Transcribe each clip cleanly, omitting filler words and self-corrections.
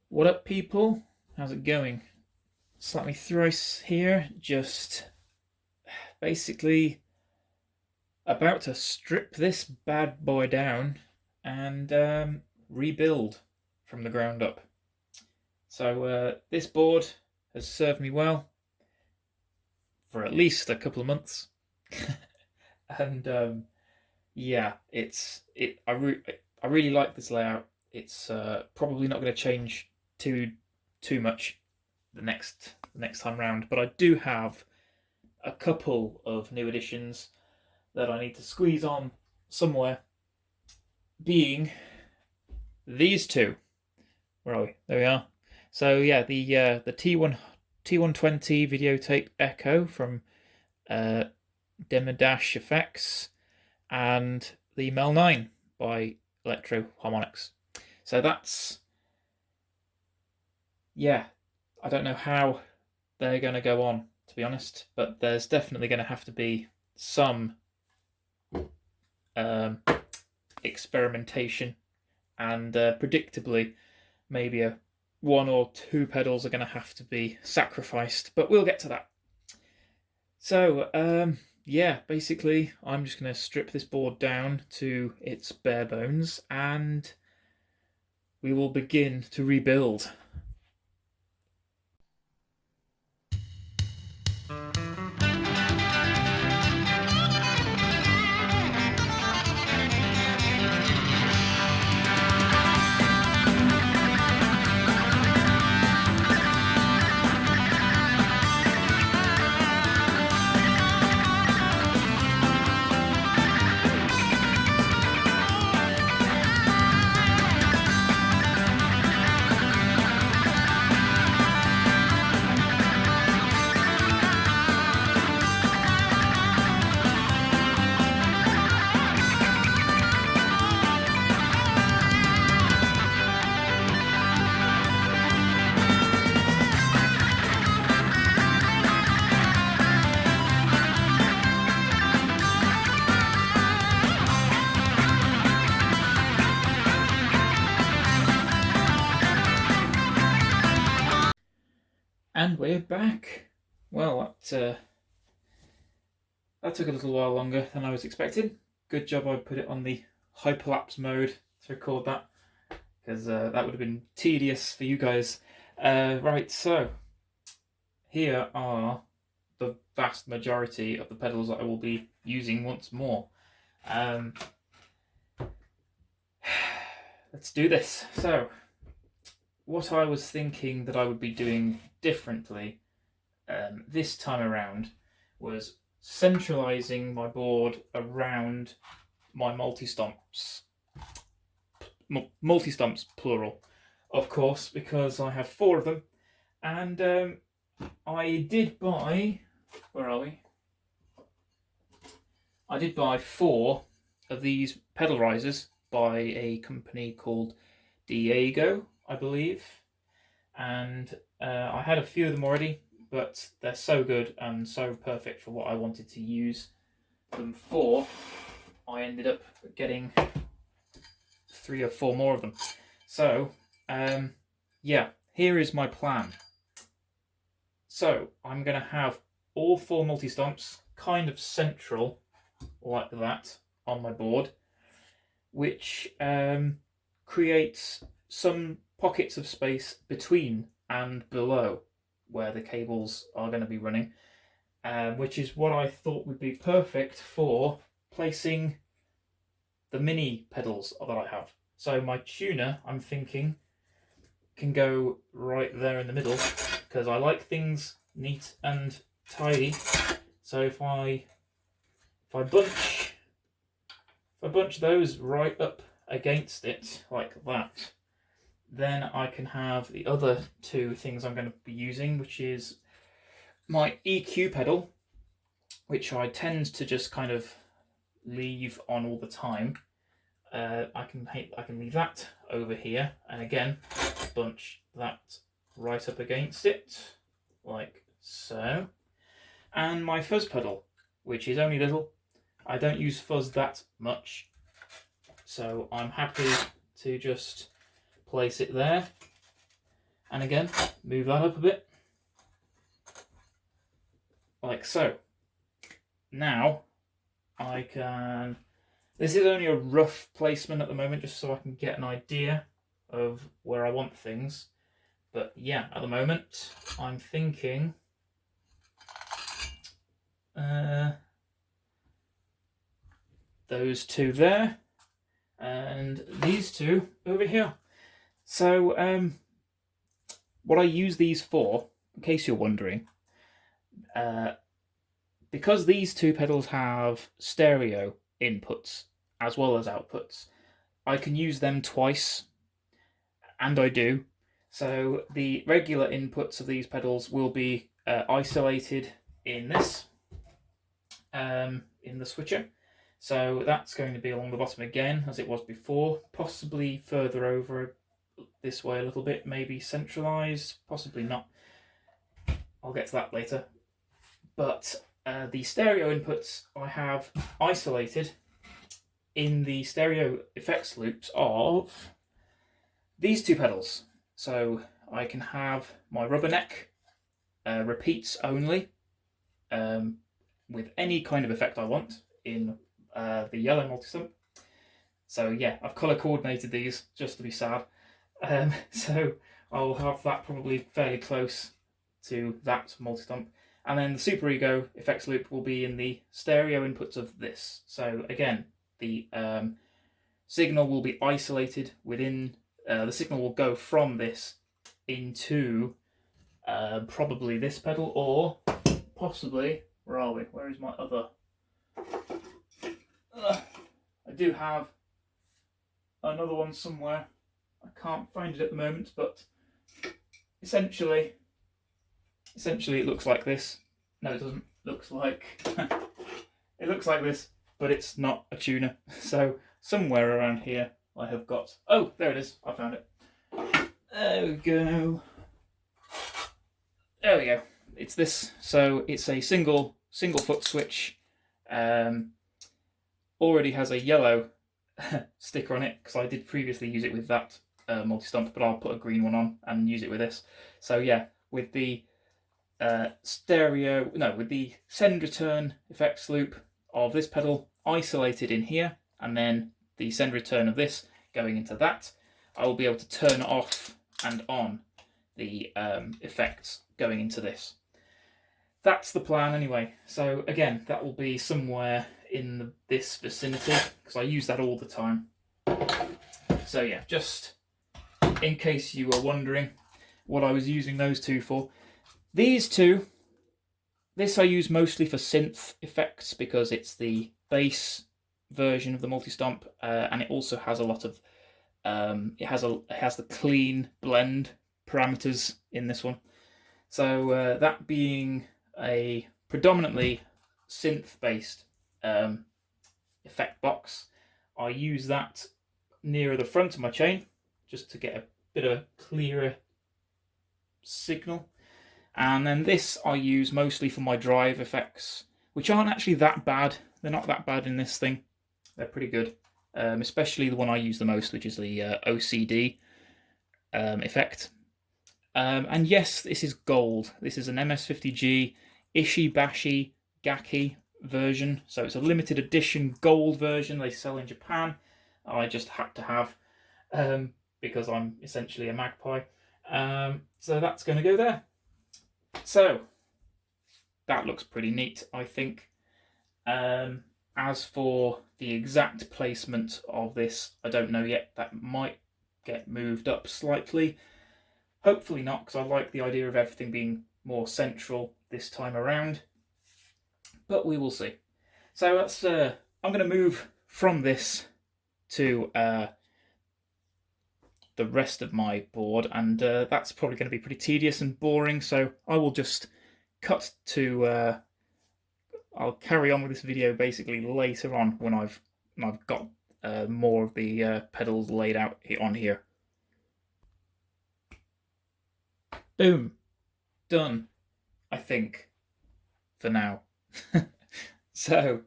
What up, people? How's it going? Slap me thrice here, just basically about to strip this bad boy down and rebuild from the ground up. So, this board has served me well for at least a couple of months, and yeah, I really like this layout. It's probably not going to change too much the next time round, but I do have a couple of new additions that I need to squeeze on somewhere. Being these two. Where are we? There we are. So yeah, the T120 videotape Echo from Demodash Effects and the Mel 9 by Electro Harmonics. So that's, yeah, I don't know how they're going to go on, to be honest, but there's definitely going to have to be some experimentation, and predictably, maybe one or two pedals are going to have to be sacrificed, but we'll get to that. So, yeah, basically, I'm just going to strip this board down to its bare bones, and we will begin to rebuild. And we're back. Well, that took a little while longer than I was expecting. Good job I put it on the hyperlapse mode to record that, because that would have been tedious for you guys. Right, so here are the vast majority of the pedals that I will be using once more. Let's do this. So, what I was thinking that I would be doing differently this time around was centralizing my board around my multi-stomps. Multi-stomps, plural, of course, because I have 4 of them. And I did buy... Where are we? I did buy 4 of these pedal risers by a company called Diego, I believe. And I had a few of them already, but they're so good and so perfect for what I wanted to use them for. I ended up getting 3 or 4 more of them. So, yeah, here is my plan. So, I'm going to have all 4 multi-stomps kind of central, like that, on my board, which creates some pockets of space between and below where the cables are going to be running, which is what I thought would be perfect for placing the mini pedals that I have. So my tuner, I'm thinking, can go right there in the middle, because I like things neat and tidy. So if I bunch those right up against it like that, then I can have the other 2 things I'm going to be using, which is my EQ pedal, which I tend to just kind of leave on all the time. I can leave that over here, and again bunch that right up against it, like so. And my fuzz pedal, which is only little. I don't use fuzz that much, so I'm happy to just place it there. And again, move that up a bit, like so. Now I can, this is only a rough placement at the moment, just so I can get an idea of where I want things. But yeah, at the moment, I'm thinking those two there, and these two over here. So what I use these for, in case you're wondering, because these two pedals have stereo inputs as well as outputs, I can use them twice, and I do. So the regular inputs of these pedals will be isolated in this, in the switcher. So that's going to be along the bottom again, as it was before, possibly further over this way a little bit, maybe centralized, possibly not. I'll get to that later. But the stereo inputs I have isolated in the stereo effects loops of these two pedals. So I can have my rubber neck repeats only with any kind of effect I want in the yellow multi-stump. So yeah, I've colour coordinated these just to be sad. So I'll have that probably fairly close to that multi-stump. And then the Super Ego effects loop will be in the stereo inputs of this. So again, the signal will be isolated within, the signal will go from this into probably this pedal, or possibly, where are we? Where is my other? I do have another one somewhere. I can't find it at the moment, but essentially it looks like this. No, it doesn't. Looks like it looks like this, but it's not a tuner. So somewhere around here I have got, oh, there it is. I found it. There we go. There we go. It's this. So it's a single foot switch. Already has a yellow sticker on it because I did previously use it with that multi-stump, but I'll put a green one on and use it with this. So yeah, with the with the send return effects loop of this pedal isolated in here, and then the send return of this going into that, I will be able to turn off and on the effects going into this. That's the plan anyway. So again, that will be somewhere in this vicinity because I use that all the time. So yeah, just in case you were wondering what I was using those two for. These two, this I use mostly for synth effects because it's the bass version of the multi-stomp, and it also has a lot of it has the clean blend parameters in this one. So that being a predominantly synth-based effect box, I use that nearer the front of my chain just to get a bit of a clearer signal. And then this I use mostly for my drive effects, which aren't actually that bad. They're not that bad in this thing. They're pretty good, especially the one I use the most, which is the OCD effect. And yes, this is gold. This is an MS50G Ishibashi Gaki version. So it's a limited edition gold version they sell in Japan. I just had to have because I'm essentially a magpie. So that's going to go there. So that looks pretty neat, I think. As for the exact placement of this, I don't know yet. That might get moved up slightly. Hopefully not, because I like the idea of everything being more central this time around. But we will see. So that's I'm going to move from this to the rest of my board, and that's probably going to be pretty tedious and boring, so I will just cut to I'll carry on with this video basically later on when I've got more of the pedals laid out on here. Boom, done, I think, for now. So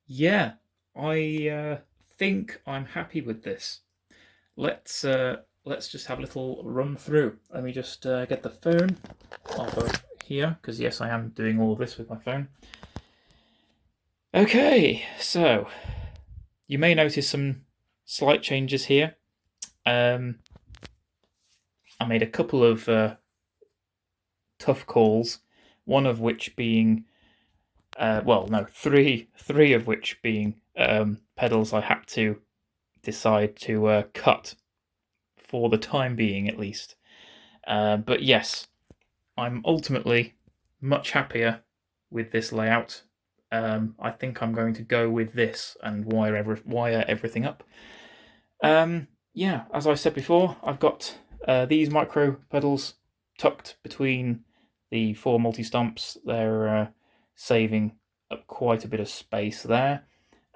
yeah, I think I'm happy with this. Let's let's just have a little run through. Let me just get the phone off of here, because yes, I am doing all this with my phone. Okay, so you may notice some slight changes here. I made a couple of tough calls, one of which being, three of which being pedals I had to decide to cut for the time being, at least. But yes, I'm ultimately much happier with this layout. I think I'm going to go with this and wire everything up. Yeah, as I said before, I've got these micro pedals tucked between the 4 multi-stomps. They're saving up quite a bit of space there.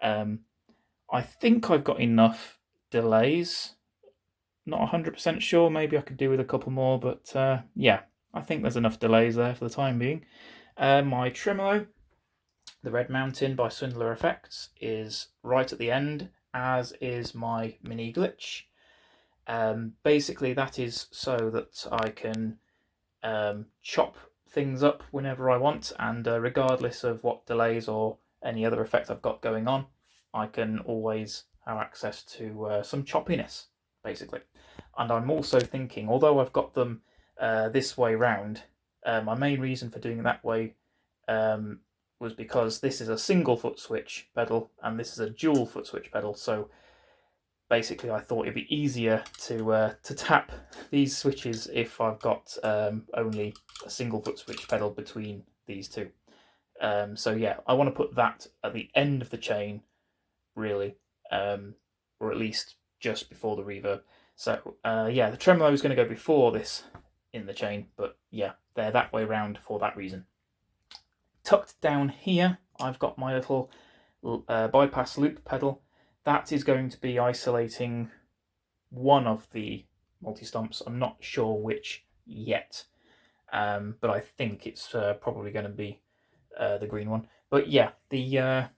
I think I've got enough delays. Not 100% sure, maybe I could do with a couple more, but yeah, I think there's enough delays there for the time being. My tremolo, the Red Mountain by Swindler Effects, is right at the end, as is my mini glitch. Basically, that is so that I can chop things up whenever I want, and regardless of what delays or any other effect I've got going on, I can always have access to some choppiness, basically. And I'm also thinking, although I've got them this way round, my main reason for doing it that way was because this is a single foot switch pedal and this is a dual foot switch pedal, so basically I thought it'd be easier to tap these switches if I've got only a single foot switch pedal between these two. So yeah, I want to put that at the end of the chain, really, or at least just before the reverb. So yeah, the tremolo is going to go before this in the chain, but yeah, they're that way round for that reason. Tucked down here, I've got my little bypass loop pedal. That is going to be isolating one of the multi-stomps. I'm not sure which yet, but I think it's probably going to be the green one. But yeah, the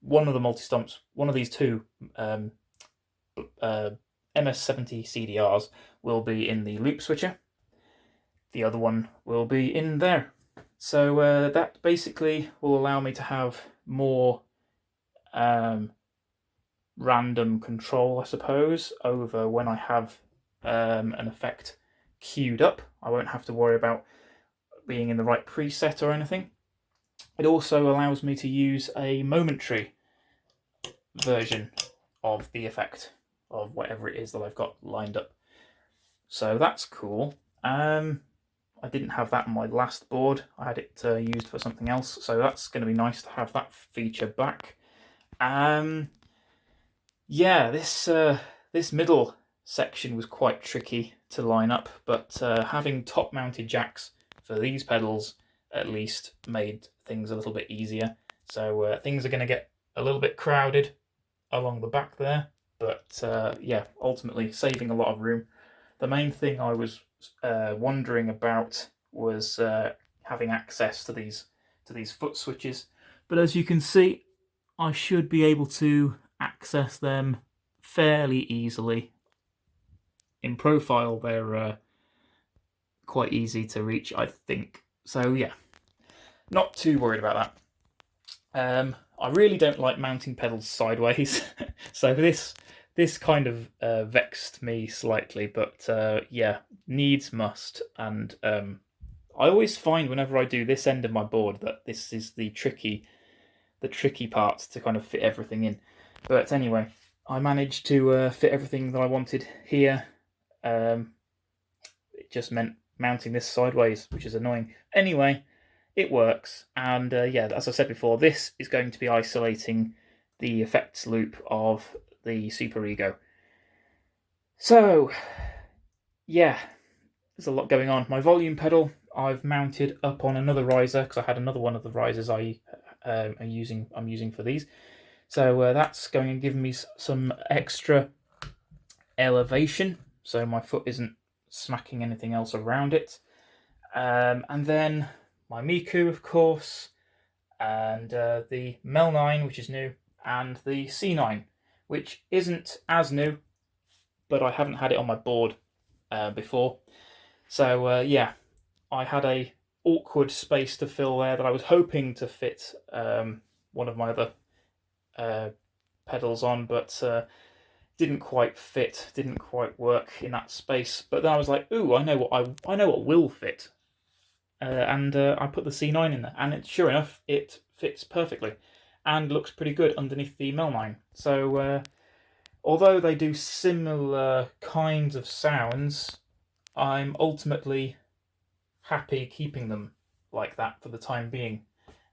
one of the multi-stomps, one of these two MS70 CDRs will be in the loop switcher. The other one will be in there. So that basically will allow me to have more random control, I suppose, over when I have an effect queued up. I won't have to worry about being in the right preset or anything. It also allows me to use a momentary version of the effect of whatever it is that I've got lined up. So that's cool. I didn't have that on my last board. I had it used for something else, so that's going to be nice to have that feature back. Yeah, this middle section was quite tricky to line up, but having top-mounted jacks for these pedals at least made things a little bit easier. So things are going to get a little bit crowded along the back there, but yeah, ultimately saving a lot of room. The main thing I was wondering about was having access to these foot switches, but as you can see, I should be able to access them fairly easily. In profile, they're quite easy to reach, I think. So yeah, not too worried about that. I really don't like mounting pedals sideways, so this kind of vexed me slightly, but yeah, needs must. And I always find whenever I do this end of my board that this is the tricky part to kind of fit everything in. But anyway, I managed to fit everything that I wanted here. It just meant mounting this sideways, which is annoying. Anyway, it works, and yeah, as I said before, this is going to be isolating the effects loop of the Super Ego. So, yeah, there's a lot going on. My volume pedal I've mounted up on another riser because I had another one of the risers I'm using for these. So that's going to give me some extra elevation, so my foot isn't smacking anything else around it. And then my Miku, of course, and the Mel 9, which is new, and the C9, which isn't as new, but I haven't had it on my board before. So yeah, I had a awkward space to fill there that I was hoping to fit one of my other pedals on, but didn't quite fit, didn't quite work in that space. But then I was like, ooh, I know what will fit, and I put the C9 in there, and sure enough, it fits perfectly, and looks pretty good underneath the Mel9. So although they do similar kinds of sounds, I'm ultimately happy keeping them like that for the time being.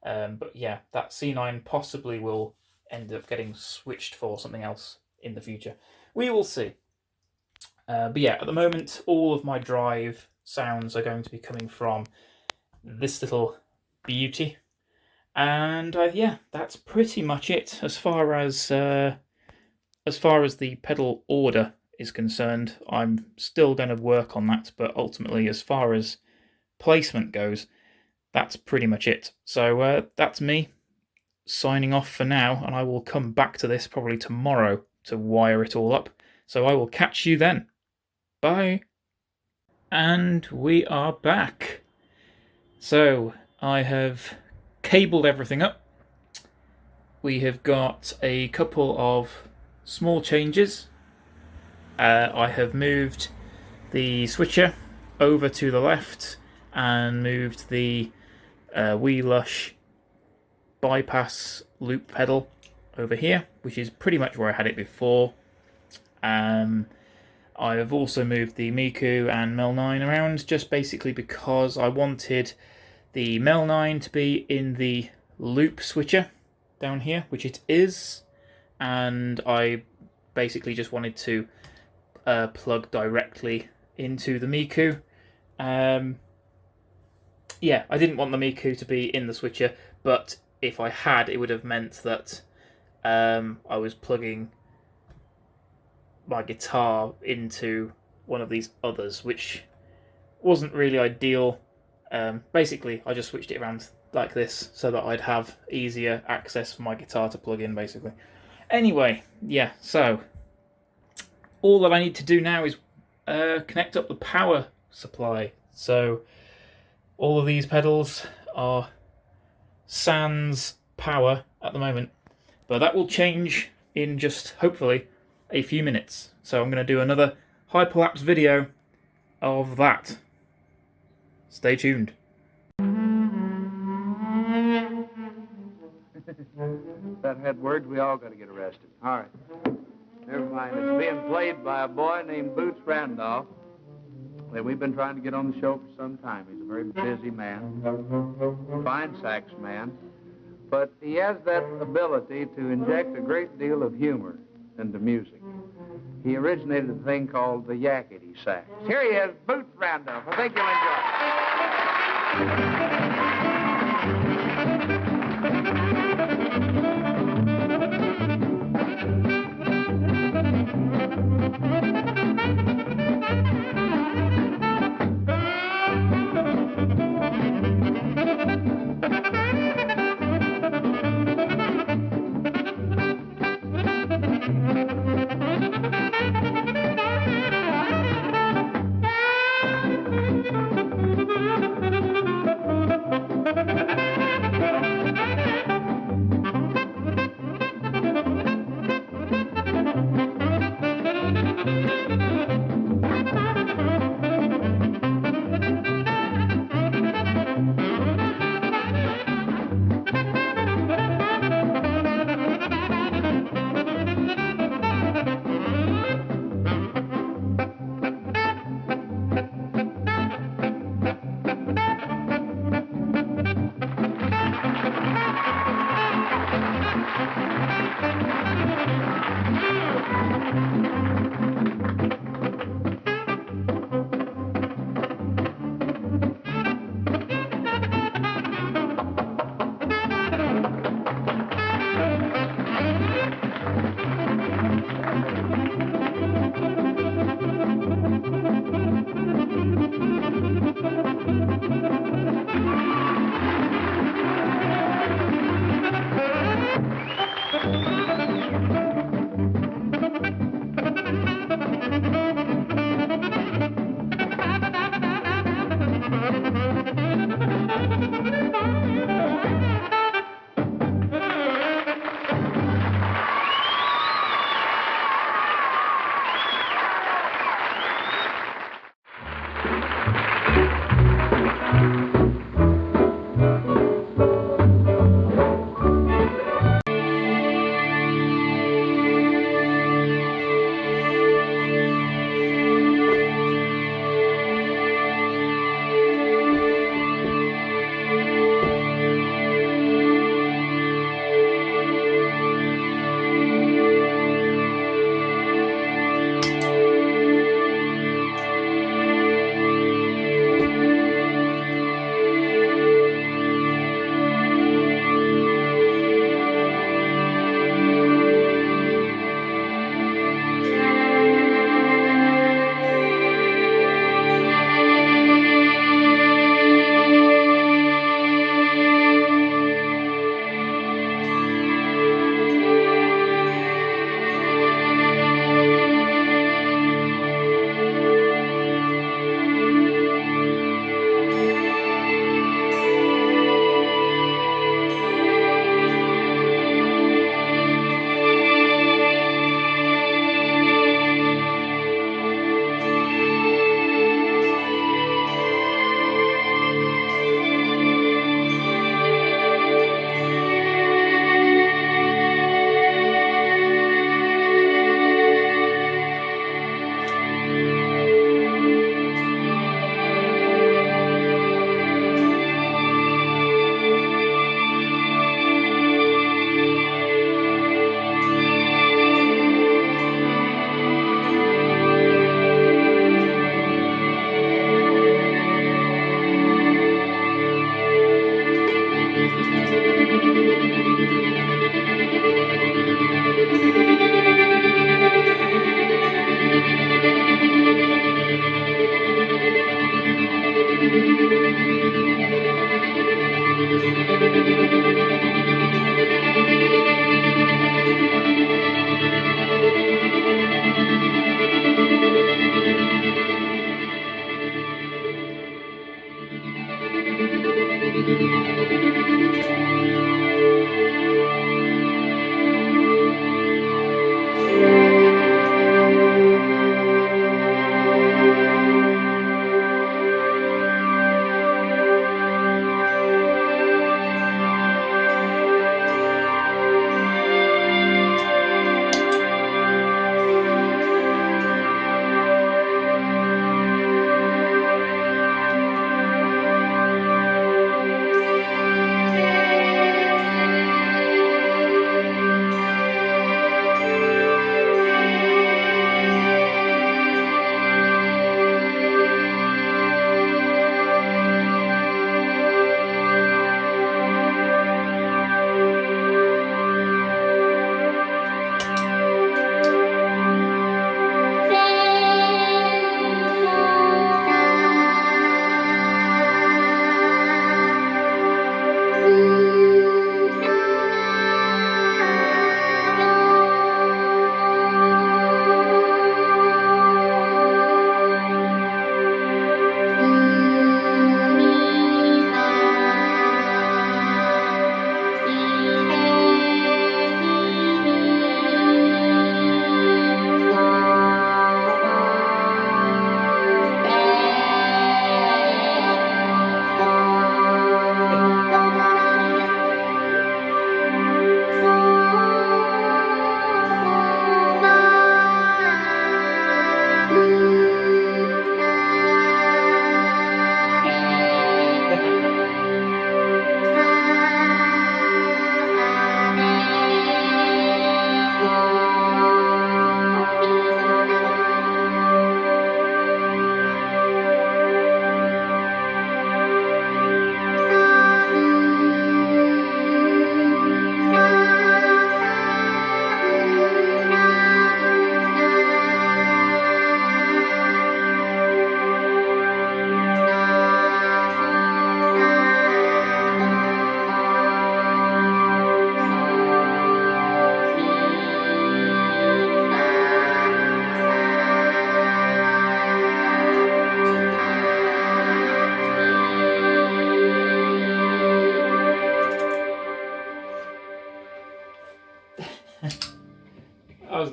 But yeah, that C9 possibly will end up getting switched for something else in the future. We will see. But yeah, at the moment, all of my drive sounds are going to be coming from this little beauty. And yeah, that's pretty much it as far as the pedal order is concerned. I'm still going to work on that, but ultimately, as far as placement goes, that's pretty much it. So that's me signing off for now, and I will come back to this probably tomorrow to wire it all up. So I will catch you then. Bye. And we are back. So I have cabled everything up. We have got a couple of small changes. I have moved the switcher over to the left and moved the Wee Lush bypass loop pedal over here, which is pretty much where I had it before. I have also moved the Miku and Mel9 around, just basically because I wanted the Mel9 to be in the loop switcher down here, which it is, and I basically just wanted to plug directly into the Miku. Yeah, I didn't want the Miku to be in the switcher, but if I had, it would have meant that I was plugging my guitar into one of these others, which wasn't really ideal. Basically, I just switched it around like this so that I'd have easier access for my guitar to plug in, basically. Anyway, yeah, so all that I need to do now is connect up the power supply. So all of these pedals are sans power at the moment, but that will change in just, hopefully, a few minutes. So I'm going to do another hyperlapse video of that. Stay tuned. That had words, we all got to get arrested. All right. Never mind. It's being played by a boy named Boots Randolph that we've been trying to get on the show for some time. He's a very busy man, fine sax man, but he has that ability to inject a great deal of humor into music. He originated a thing called the yakety sax. Here he is, Boots Randolph. I think you'll enjoy it.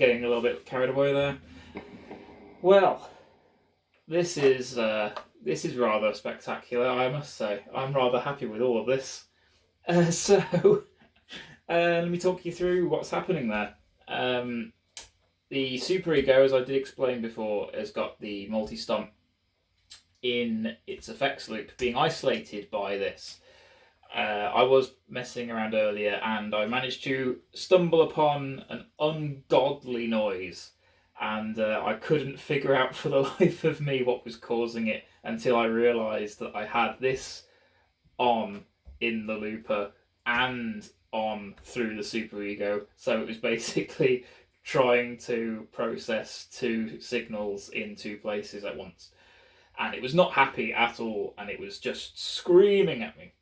getting a little bit carried away there. Well, this is rather spectacular, I must say. I'm rather happy with all of this. Let me talk you through what's happening there. The Super Ego, as I did explain before, has got the multi-stomp in its effects loop being isolated by this. I was messing around earlier and I managed to stumble upon an ungodly noise, and I couldn't figure out for the life of me what was causing it until I realised that I had this on in the looper and on through the Super Ego. So it was basically trying to process two signals in two places at once. And it was not happy at all, and it was just screaming at me.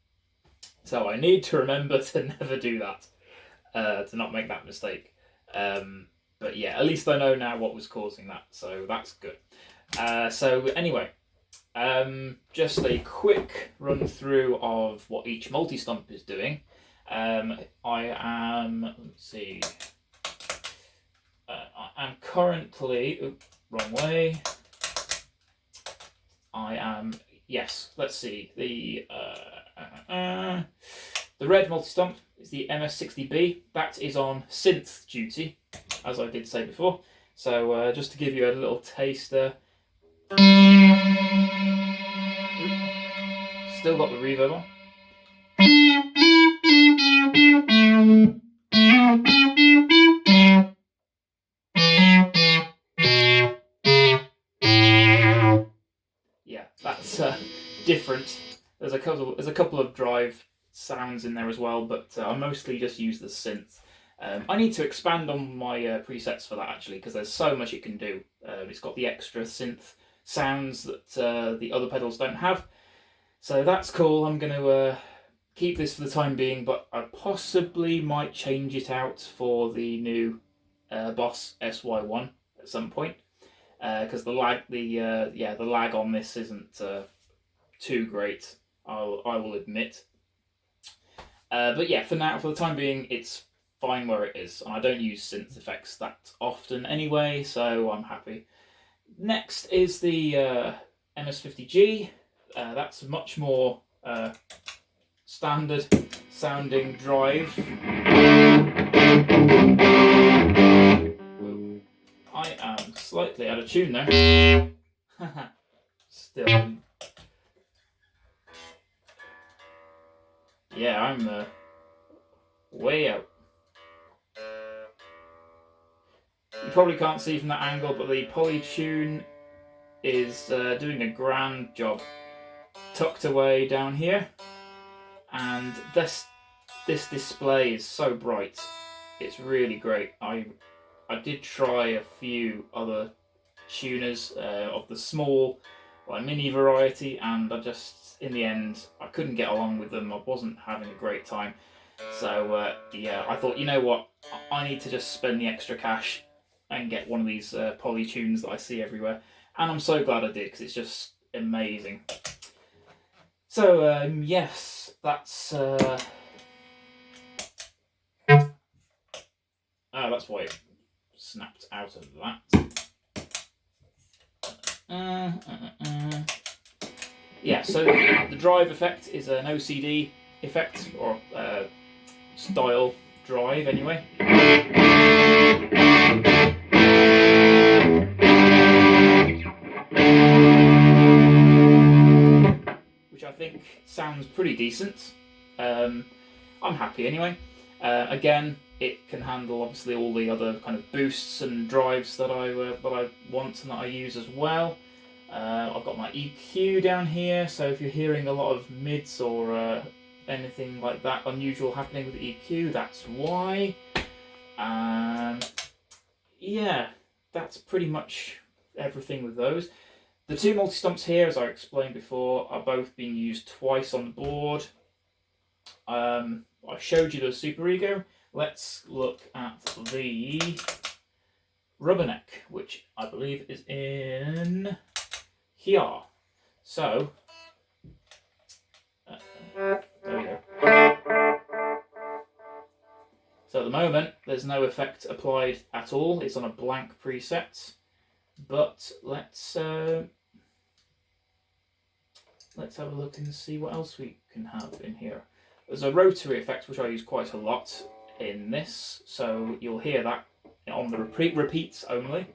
So I need to remember to never do that, to not make that mistake. But yeah, at least I know now what was causing that, so that's good. So anyway, just a quick run through of what each multi-stomp is doing. I am, let's see, I am currently, wrong way. I am, yes, let's see, the red multi-stomp is the MS60B. That is on synth duty, as I did say before. So just to give you a little taster. Still got the reverb on. Yeah, that's different. There's a couple of drive sounds in there as well, but I mostly just use the synth. I need to expand on my presets for that actually, because there's so much it can do. It's got the extra synth sounds that the other pedals don't have, so that's cool. I'm going to keep this for the time being, but I possibly might change it out for the new Boss SY1 at some point, because the lag on this isn't too great, I will admit. But yeah, for now, for the time being, it's fine where it is, and I don't use synth effects that often anyway, so I'm happy. Next is the MS50G. That's much more standard sounding drive. I am slightly out of tune there. Still. Yeah, I'm way out. You probably can't see from that angle, but the polytune is doing a grand job. Tucked away down here, and this display is so bright. It's really great. I did try a few other tuners of the small, like mini variety, and I just, in the end, I couldn't get along with them. I wasn't having a great time. So yeah, I thought, you know what, I need to just spend the extra cash and get one of these polytunes that I see everywhere. And I'm so glad I did, because it's just amazing. So yes, that's why it snapped out of that. Yeah, so the drive effect is an OCD effect, or style drive anyway. Which I think sounds pretty decent. I'm happy anyway. Again, it can handle obviously all the other kind of boosts and drives that I want and that I use as well. I've got my EQ down here, so if you're hearing a lot of mids or anything like that unusual happening with the EQ, that's why. Yeah, that's pretty much everything with those. The two multi-stomps here, as I explained before, are both being used twice on the board. I showed you the Super Ego. Let's look at the Rubberneck, which I believe is in here. So, there we go. So at the moment, there's no effect applied at all. It's on a blank preset. But let's have a look and see what else we can have in here. There's a rotary effect which I use quite a lot in this, so you'll hear that on the repeats only.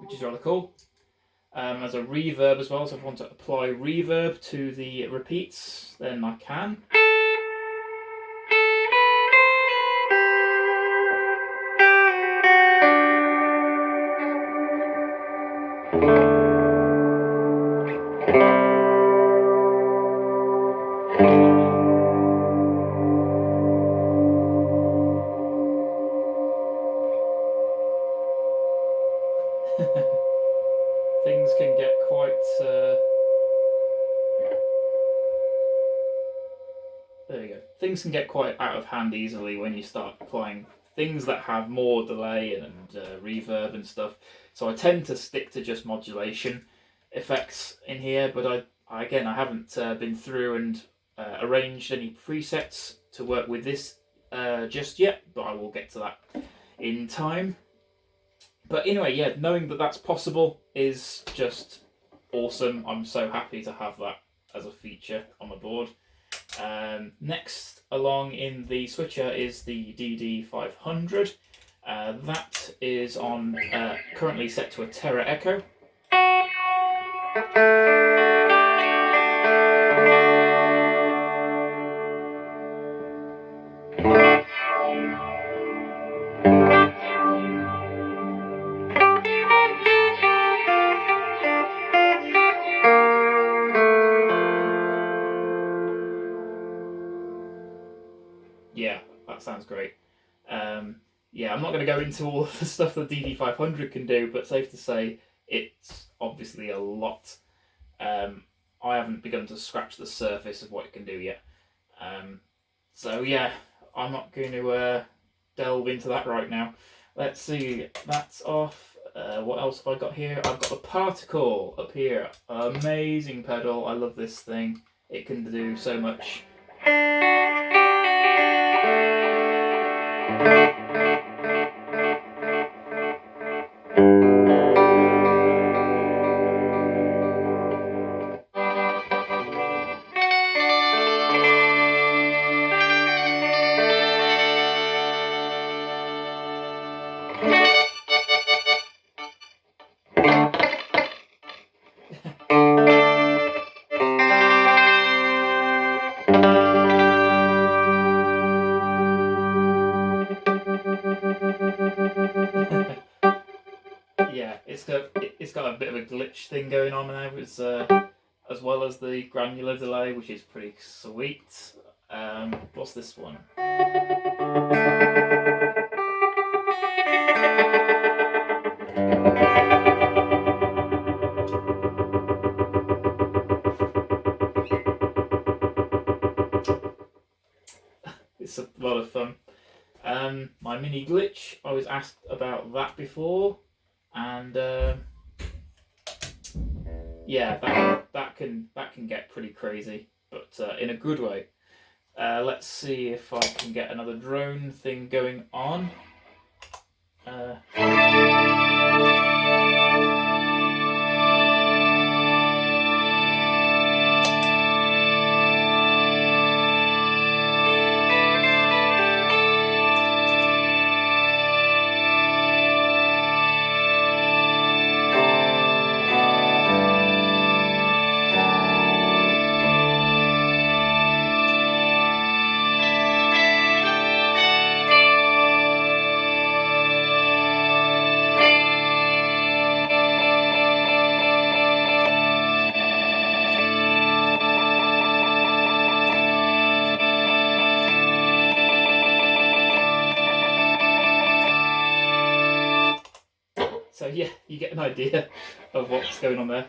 Which is rather cool. As a reverb as well, so if I want to apply reverb to the repeats, then I can. Things can get quite there you go. Things can get quite out of hand easily when you start applying things that have more delay and reverb and stuff. So I tend to stick to just modulation effects in here, but I haven't been through and arranged any presets to work with this just yet, but I will get to that in time. But anyway, yeah, knowing that that's possible is just awesome. I'm so happy to have that as a feature on the board. Next along in the switcher is the DD500. That is on currently set to a Terra Echo. Yeah, that sounds great. Yeah, I'm not going to go into all of the stuff the DD500 can do, but safe to say it's obviously a lot. I haven't begun to scratch the surface of what it can do yet. So yeah, I'm not going to delve into that right now. Let's see, that's off. What else have I got here? I've got the Particle up here. Amazing pedal. I love this thing. It can do so much. Yeah, it's got a bit of a glitch thing going on now, as well as the granular delay, which is pretty sweet. What's this one? It's a lot of fun. My mini glitch, I was asked about that before, and yeah, that can get pretty crazy, but in a good way. Let's see if I can get another drone thing going on. yeah, you get an idea of what's going on there.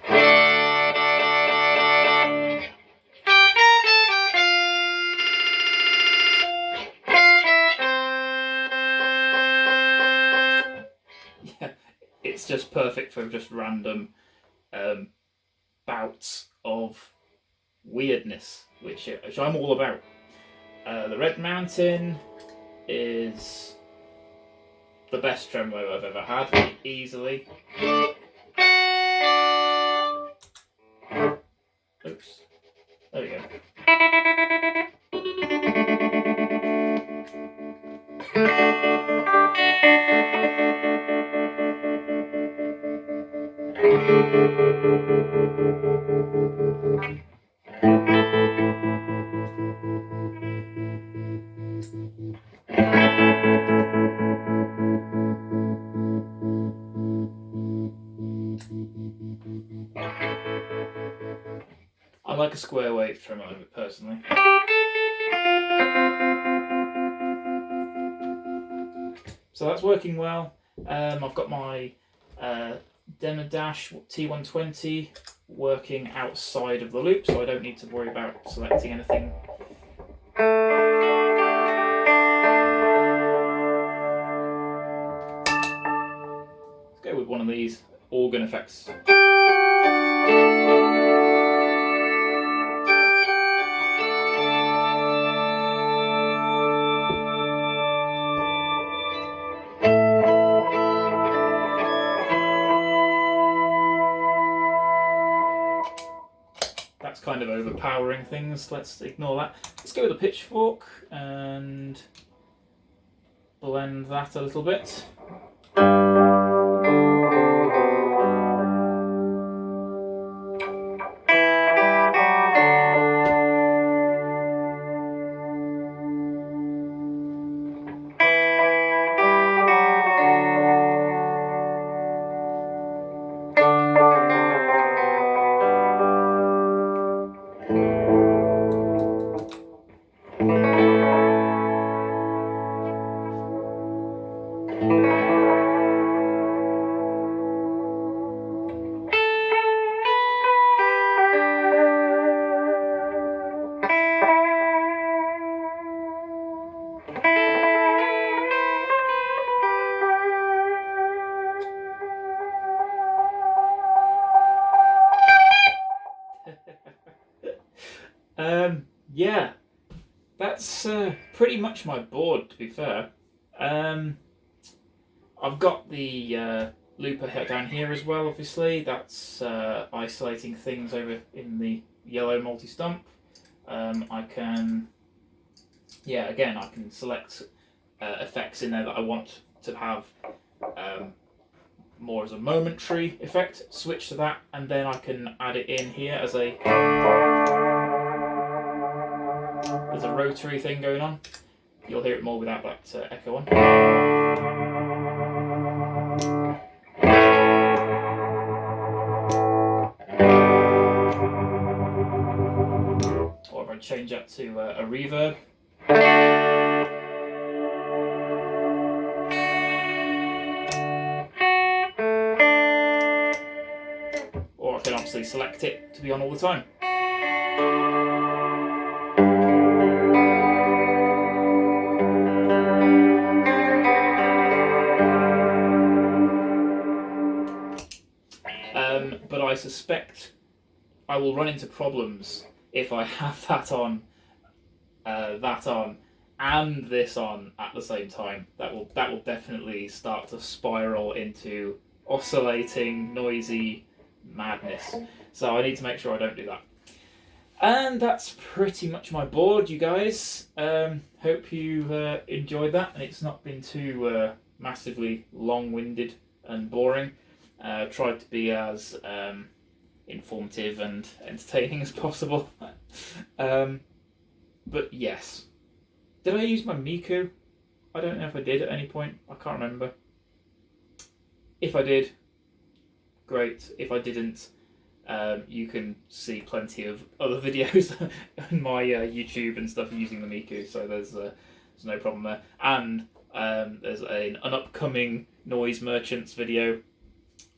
Yeah, it's just perfect for just random bouts of weirdness, which I'm all about. The Red Mountain is the best tremolo I've ever had, easily. Oops. There we go. I like a square wave tremolo personally. So that's working well. I've got my Demo Dash T120 working outside of the loop, so I don't need to worry about selecting anything. Let's go with one of these organ effects. That's kind of overpowering things. Let's ignore that. Let's go with a pitchfork and blend that a little bit. Yeah, that's pretty much my board, to be fair. I've got the looper down here as well, obviously. That's isolating things over in the yellow multi-stump. I can, yeah, again, I can select effects in there that I want to have more as a momentary effect, switch to that, and then I can add it in here as a rotary thing going on. You'll hear it more without that echo on. Or if I change that to a reverb. Or I can obviously select it to be on all the time. But I suspect I will run into problems if I have that on, and this on at the same time. That will definitely start to spiral into oscillating, noisy madness. So I need to make sure I don't do that. And that's pretty much my board, you guys. Hope you enjoyed that, and it's not been too massively long-winded and boring. Tried to be as informative and entertaining as possible. But yes. Did I use my Miku? I don't know if I did at any point. I can't remember. If I did, great. If I didn't, you can see plenty of other videos on my YouTube and stuff using the Miku, so there's no problem there. And there's an upcoming Noise Merchants video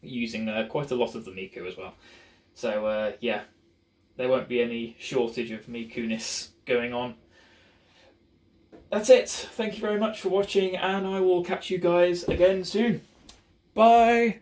using quite a lot of the Miku as well. So yeah, there won't be any shortage of Miku-ness going on. That's it. Thank you very much for watching, and I will catch you guys again soon. Bye!